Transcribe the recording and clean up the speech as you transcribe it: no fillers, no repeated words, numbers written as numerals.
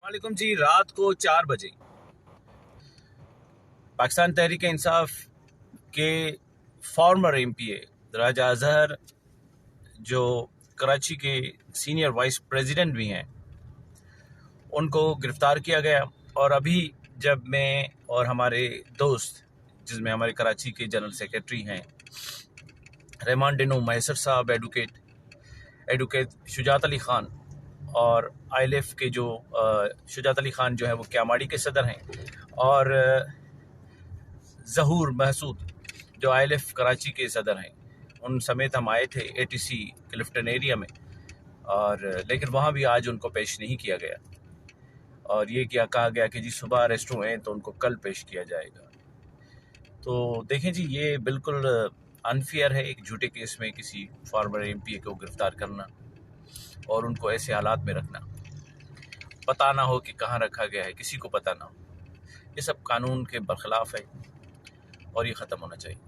वालेकुम जी। रात को 4 बजे पाकिस्तान तहरीक इंसाफ के फॉर्मर एमपीए राजा अजहर, जो कराची के सीनियर वाइस प्रेसिडेंट भी हैं, उनको गिरफ्तार किया गया। और अभी जब मैं और हमारे दोस्त, जिसमें हमारे कराची के जनरल सेक्रेटरी हैं रहमान डिनो मैसर साहब, एडवोकेट शुजात अली ख़ान, और आईएलएफ के जो शुजात अली ख़ान जो है वो क्यामाड़ी के सदर हैं, और ज़हूर महसूद जो आईएलएफ कराची के सदर हैं, उन समेत हम आए थे एटीसी क्लिफ्टन एरिया में। और लेकिन वहाँ भी आज उनको पेश नहीं किया गया, और ये क्या कहा गया कि जी सुबह अरेस्ट हुए हैं तो उनको कल पेश किया जाएगा। तो देखें जी, ये बिल्कुल अनफेयर है एक झूठे केस में किसी फॉर्मर एमपीए को गिरफ्तार करना और उनको ऐसे हालात में रखना, पता ना हो कि कहाँ रखा गया है, किसी को पता ना हो। ये सब कानून के बरखिलाफ़ है और ये ख़त्म होना चाहिए।